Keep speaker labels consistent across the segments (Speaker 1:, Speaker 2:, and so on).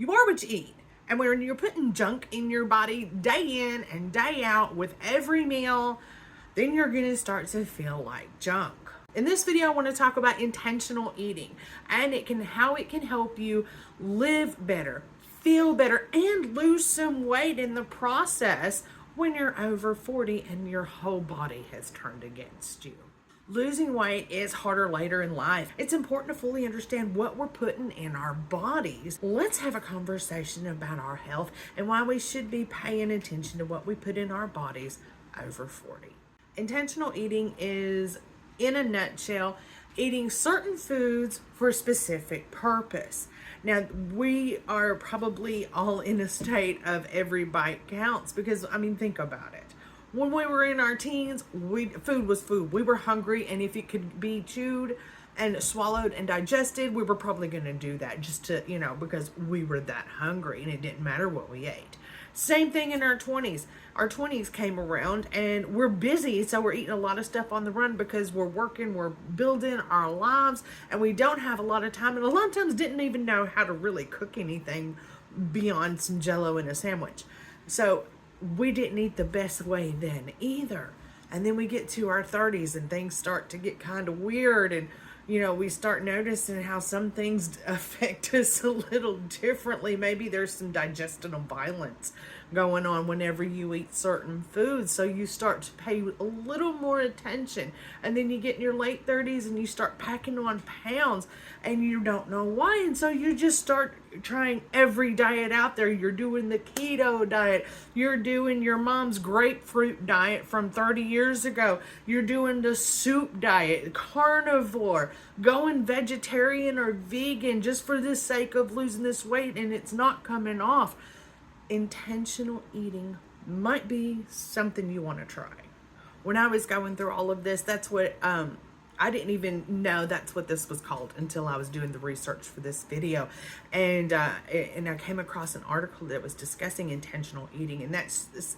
Speaker 1: You are what you eat. And when you're putting junk in your body day in and day out with every meal, then you're going to start to feel like junk. In this video, I want to talk about intentional eating and how it can help you live better, feel better, and lose some weight in the process when you're over 40 and your whole body has turned against you. Losing weight is harder later in life. It's important to fully understand what we're putting in our bodies. Let's have a conversation about our health and why we should be paying attention to what we put in our bodies over 40. Intentional eating is, in a nutshell, eating certain foods for a specific purpose. Now, we are probably all in a state of every bite counts because, think about it. When we were in our teens, food was food. We were hungry, and if it could be chewed and swallowed and digested, we were probably going to do that just to, because we were that hungry and it didn't matter what we ate. Same thing in our 20s. Our 20s came around and we're busy, so we're eating a lot of stuff on the run because we're working, we're building our lives, and we don't have a lot of time. And a lot of times didn't even know how to really cook anything beyond some Jell-O and a sandwich. So we didn't eat the best way then either. And then we get to our 30s and things start to get kind of weird, and we start noticing how some things affect us a little differently. Maybe there's some digestive violence going on whenever you eat certain foods. So you start to pay a little more attention. And then you get in your late 30s and you start packing on pounds and you don't know why. And so you just start trying every diet out there. You're doing the keto diet. You're doing your mom's grapefruit diet from 30 years ago. You're doing the soup diet, carnivore, going vegetarian or vegan just for the sake of losing this weight, and it's not coming off. Intentional eating might be something you want to try. When I was going through all of this, that's what I didn't even know that's what this was called until I was doing the research for this video. And I came across an article that was discussing intentional eating, and that's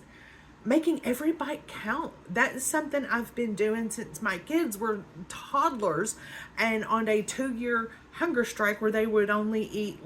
Speaker 1: making every bite count. That is something I've been doing since my kids were toddlers and on a 2-year hunger strike where they would only eat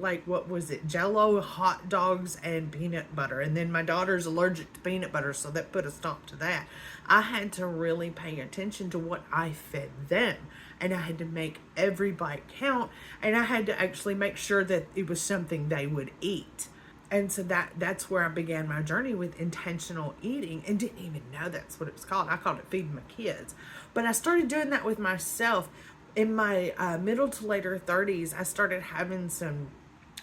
Speaker 1: Jell-O, hot dogs, and peanut butter. And then my daughter's allergic to peanut butter, so that put a stop to that. I had to really pay attention to what I fed them, and I had to make every bite count, and I had to actually make sure that it was something they would eat. And so that's where I began my journey with intentional eating, and didn't even know that's what it was called. I called it feeding my kids. But I started doing that with myself. In my middle to later 30s, I started having some,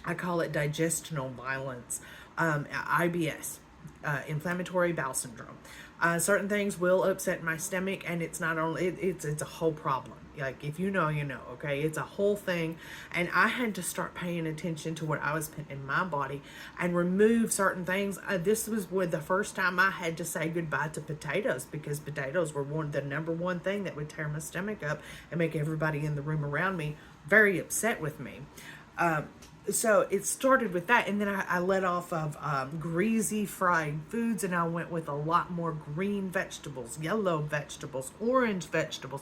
Speaker 1: I call it digestional violence, IBS, inflammatory bowel syndrome. Certain things will upset my stomach, and it's not only, it's a whole problem. Like, if you know, okay? It's a whole thing. And I had to start paying attention to what I was putting in my body and remove certain things. This was the first time I had to say goodbye to potatoes, because potatoes were the number one thing that would tear my stomach up and make everybody in the room around me very upset with me. So it started with that, and then I let off of greasy fried foods, and I went with a lot more green vegetables, yellow vegetables, orange vegetables,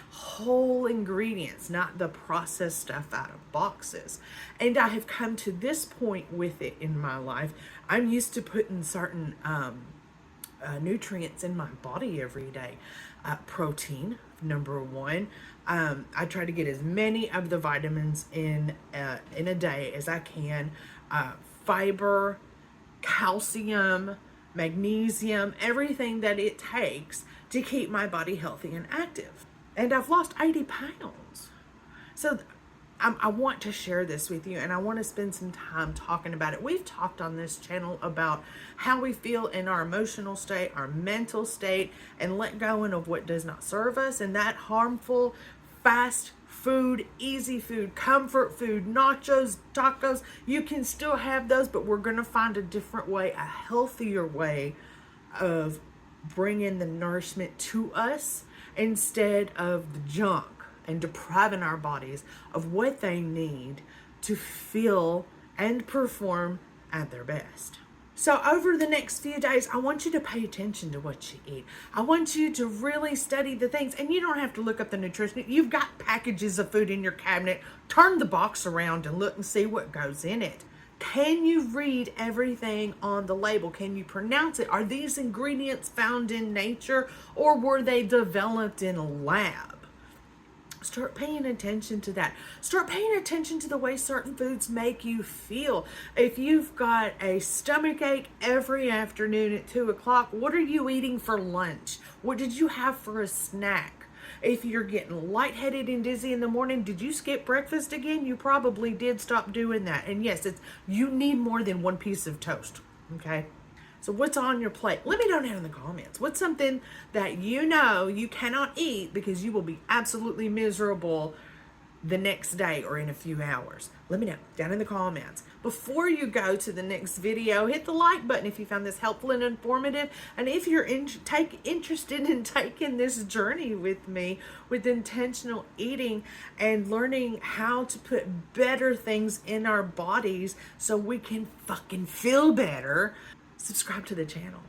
Speaker 1: whole ingredients, not the processed stuff out of boxes. And I have come to this point with it in my life. I'm used to putting certain nutrients in my body every day. Protein, number one. I try to get as many of the vitamins in a day as I can. Fiber, calcium, magnesium, everything that it takes to keep my body healthy and active. And I've lost 80 pounds. So I want to share this with you, and I want to spend some time talking about it. We've talked on this channel about how we feel in our emotional state, our mental state, and let go of what does not serve us. And that harmful, fast food, easy food, comfort food, nachos, tacos, you can still have those, but we're going to find a different way, a healthier way of bringing the nourishment to us instead of the junk, and depriving our bodies of what they need to feel and perform at their best. So over the next few days, I want you to pay attention to what you eat. I want you to really study the things, and you don't have to look up the nutrition. You've got packages of food in your cabinet. Turn the box around and look and see what goes in it. Can you read everything on the label? Can you pronounce it? Are these ingredients found in nature, or were they developed in a lab? Start paying attention to that. Start paying attention to the way certain foods make you feel. If you've got a stomach ache every afternoon at 2 o'clock, what are you eating for lunch? What did you have for a snack? If you're getting lightheaded and dizzy in the morning, did you skip breakfast again? You probably did. Stop doing that. And yes, you need more than one piece of toast, okay? So what's on your plate? Let me know down in the comments. What's something that you know you cannot eat because you will be absolutely miserable the next day or in a few hours? Let me know down in the comments. Before you go to the next video, hit the like button if you found this helpful and informative. And if you're interested in taking this journey with me with intentional eating and learning how to put better things in our bodies so we can fucking feel better, subscribe to the channel.